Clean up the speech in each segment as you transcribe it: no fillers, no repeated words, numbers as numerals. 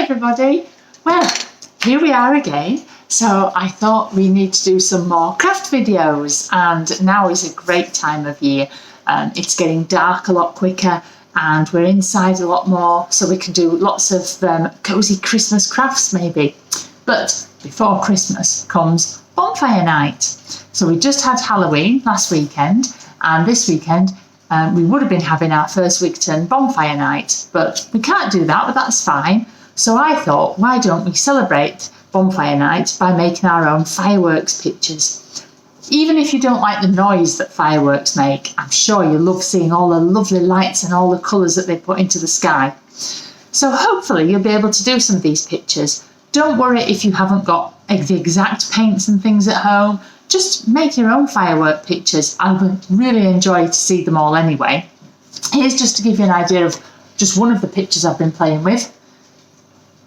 everybody. Well, here we are again. So I thought we need to do some more craft videos, and now is a great time of year. It's getting dark a lot quicker and we're inside a lot more, so we can do lots of cosy Christmas crafts maybe. But before Christmas comes bonfire night. So we just had Halloween last weekend, and this weekend we would have been having our first Wigton bonfire night, but we can't do that, but that's fine. So I thought, why don't we celebrate bonfire night by making our own fireworks pictures? Even if you don't like the noise that fireworks make, I'm sure you love seeing all the lovely lights and all the colours that they put into the sky. So hopefully you'll be able to do some of these pictures. Don't worry if you haven't got the exact paints and things at home. Just make your own firework pictures. I would really enjoy to see them all anyway. Here's just to give you an idea of just one of the pictures I've been playing with.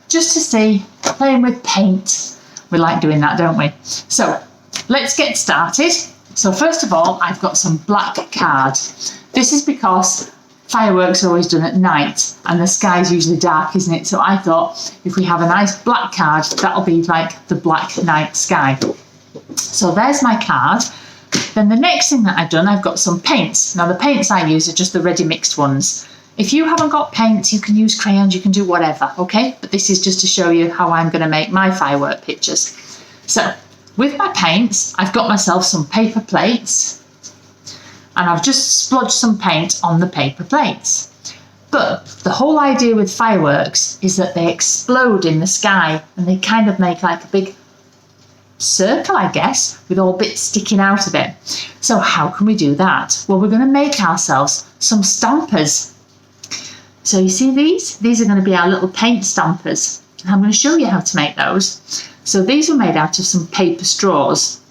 Just to see, playing with paint. We like doing that, don't we? So let's get started. So first of all, I've got some black card. This is because fireworks are always done at night and the sky's usually dark, isn't it? So I thought if we have a nice black card, that'll be like the black night sky. So there's my card. Then the next thing that I've done, I've got some paints. Now the paints I use are just the ready mixed ones. If you haven't got paints, you can use crayons, you can do whatever, okay? But this is just to show you how I'm going to make my firework pictures. So with my paints, I've got myself some paper plates, and I've just splodged some paint on the paper plates. But the whole idea with fireworks is that they explode in the sky and they kind of make like a big circle, I guess, with all bits sticking out of it. So how can we do that? Well, we're going to make ourselves some stampers. So you see these? These are going to be our little paint stampers. And I'm going to show you how to make those. So these are made out of some paper straws.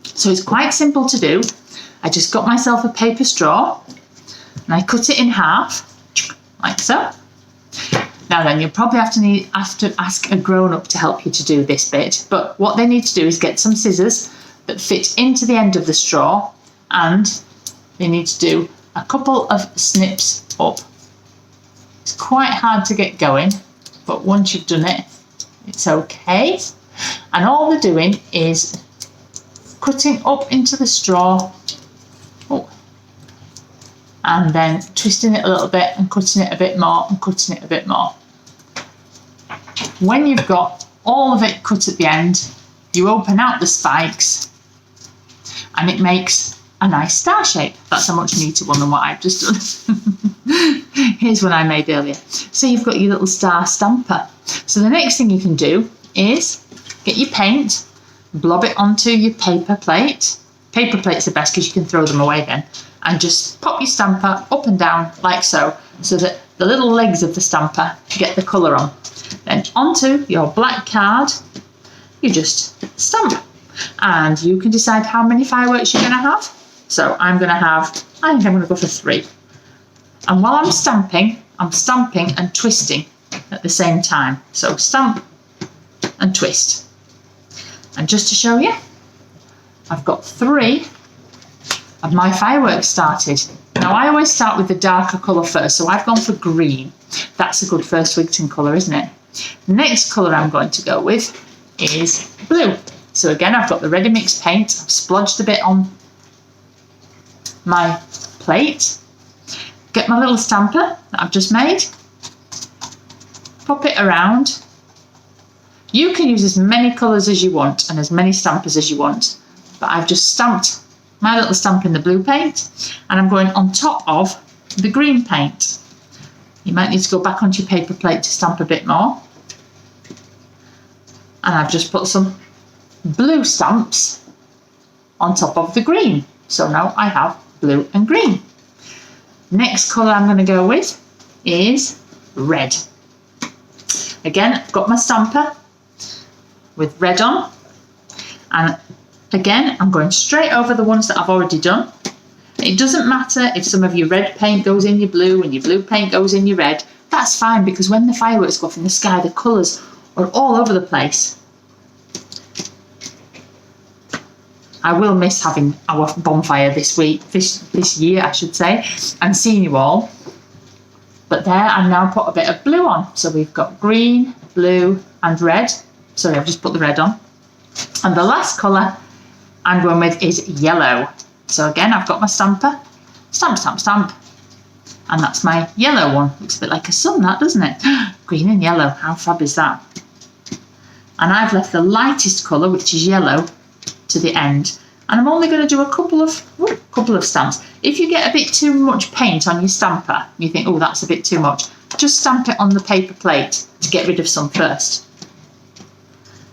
So it's quite simple to do. I just got myself a paper straw and I cut it in half, like so. Now then, you'll probably have to ask a grown-up to help you to do this bit, but what they need to do is get some scissors that fit into the end of the straw, and they need to do a couple of snips up. It's quite hard to get going, but once you've done it, it's okay. And all they're doing is cutting up into the straw, and then twisting it a little bit and cutting it a bit more and cutting it a bit more. When you've got all of it cut at the end, you open out the spikes and it makes a nice star shape. That's a much neater one than what I've just done. Here's one I made earlier. So you've got your little star stamper. So the next thing you can do is get your paint, blob it onto your paper plate. Paper plates are best because you can throw them away then. And just pop your stamper up and down like so that the little legs of the stamper get the colour on. Then onto your black card, you just stamp. And you can decide how many fireworks you're going to have. So I think I'm going to go for 3. And while I'm stamping and twisting at the same time. So stamp and twist. And just to show you, I've got 3 of my fireworks started. Now I always start with the darker colour first, so I've gone for green. That's a good first Wigton colour, isn't it? The next colour I'm going to go with is blue. So again, I've got the ready mixed paint. I've splodged a bit on my plate. Get my little stamper that I've just made. Pop it around. You can use as many colours as you want and as many stampers as you want. But I've just stamped my little stamp in the blue paint, and I'm going on top of the green paint. You might need to go back onto your paper plate to stamp a bit more. And I've just put some blue stamps on top of the green. So now I have blue and green. Next colour I'm going to go with is red. Again, I've got my stamper with red on, and again I'm going straight over the ones that I've already done. It doesn't matter if some of your red paint goes in your blue and your blue paint goes in your red. That's fine, because when the fireworks go off in the sky, the colours are all over the place. I will miss having our bonfire this year I should say, and seeing you all. But there, I've now put a bit of blue on. So we've got green, blue and red. Sorry, I've just put the red on. And the last colour I'm going with is yellow. So again, I've got my stamper. Stamp, stamp, stamp. And that's my yellow one. Looks a bit like a sun, that, doesn't it? Green and yellow, how fab is that? And I've left the lightest colour, which is yellow, to the end. And I'm only going to do a couple of stamps. If you get a bit too much paint on your stamper, you think, oh, that's a bit too much, just stamp it on the paper plate to get rid of some first.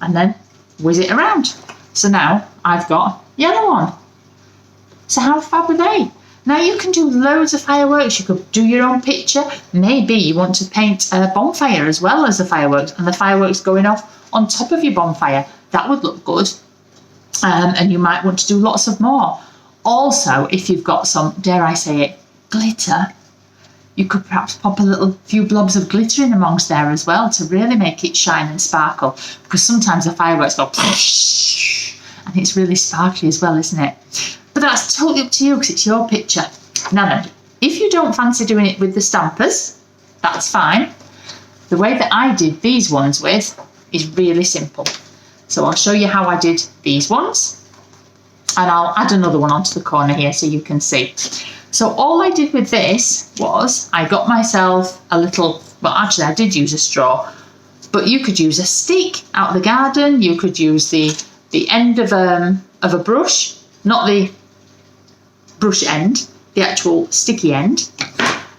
And then whiz it around. So now I've got yellow on. So how fab are they? Now you can do loads of fireworks. You could do your own picture. Maybe you want to paint a bonfire as well as the fireworks, and the fireworks going off on top of your bonfire. That would look good. And you might want to do lots of more. Also, if you've got some, dare I say it, glitter, you could perhaps pop a few blobs of glitter in amongst there as well to really make it shine and sparkle. Because sometimes the fireworks go and it's really sparkly as well, isn't it? But that's totally up to you because it's your picture. Now, if you don't fancy doing it with the stampers, that's fine. The way that I did these ones with is really simple. So I'll show you how I did these ones. And I'll add another one onto the corner here so you can see. So all I did with this was I got myself a little, well, actually I did use a straw, but you could use a stick out of the garden. You could use the end of a brush, not the brush end, the actual sticky end.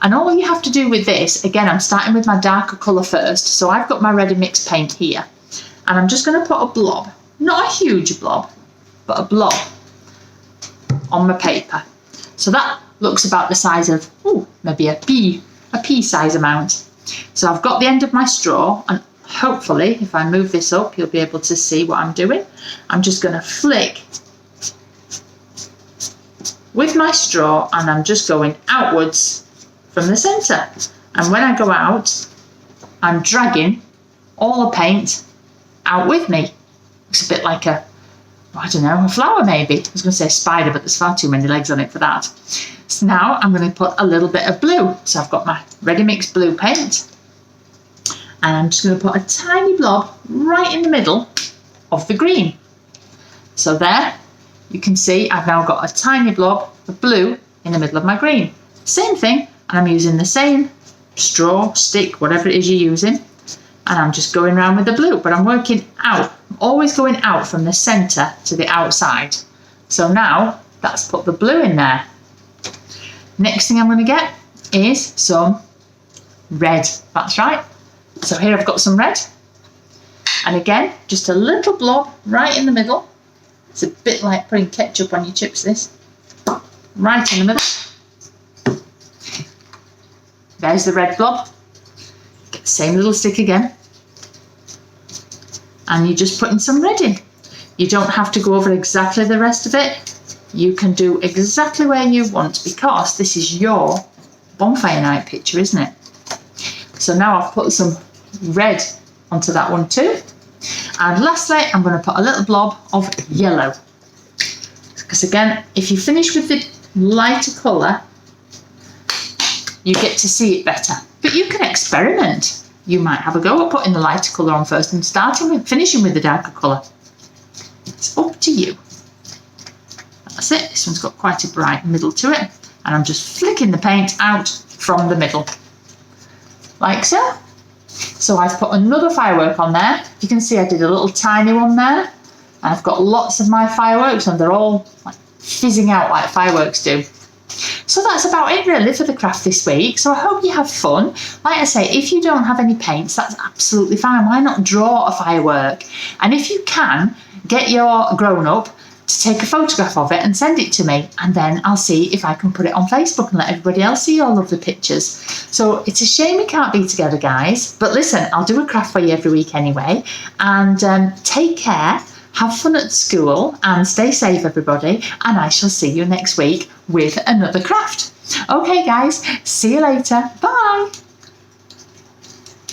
And all you have to do with this, again, I'm starting with my darker colour first. So I've got my ready mix paint here. And I'm just going to put a blob, not a huge blob, but a blob on my paper. So that looks about the size of, maybe a pea size amount. So I've got the end of my straw, and hopefully if I move this up, you'll be able to see what I'm doing. I'm just going to flick with my straw, and I'm just going outwards from the centre. And when I go out, I'm dragging all the paint out with me. Looks a bit like a flower maybe. I was going to say a spider, but there's far too many legs on it for that. So now I'm going to put a little bit of blue. So I've got my ready mix blue paint, and I'm just going to put a tiny blob right in the middle of the green. So there, you can see I've now got a tiny blob of blue in the middle of my green. Same thing, and I'm using the same straw, stick, whatever it is you're using, and I'm just going around with the blue, but I'm working out, always going out from the centre to the outside. So now that's put the blue in there. Next thing I'm going to get is some red. That's right. So here I've got some red, and again, just a little blob right in the middle. It's a bit like putting ketchup on your chips, this. Right in the middle. There's the red blob. Get the same little stick again. And you're just putting some red in. You don't have to go over exactly the rest of it. You can do exactly where you want, because this is your bonfire night picture, isn't it? So now I've put some red onto that one too. And lastly, I'm going to put a little blob of yellow. Because again, if you finish with the lighter colour, you get to see it better. But you can experiment. You might have a go at putting the lighter colour on first and finishing with the darker colour. It's up to you. That's it. This one's got quite a bright middle to it. And I'm just flicking the paint out from the middle. Like so. So I've put another firework on there. You can see I did a little tiny one there. And I've got lots of my fireworks, and they're all like fizzing out like fireworks do. So that's about it really for the craft this week. So I hope you have fun. Like I say, if you don't have any paints, that's absolutely fine. Why not draw a firework? And if you can, get your grown-up to take a photograph of it and send it to me, and then I'll see if I can put it on Facebook and let everybody else see all of the pictures. So it's a shame we can't be together, guys, but listen, I'll do a craft for you every week anyway. And take care, have fun at school, and stay safe, everybody, and I shall see you next week with another craft. Okay guys, see you later. Bye.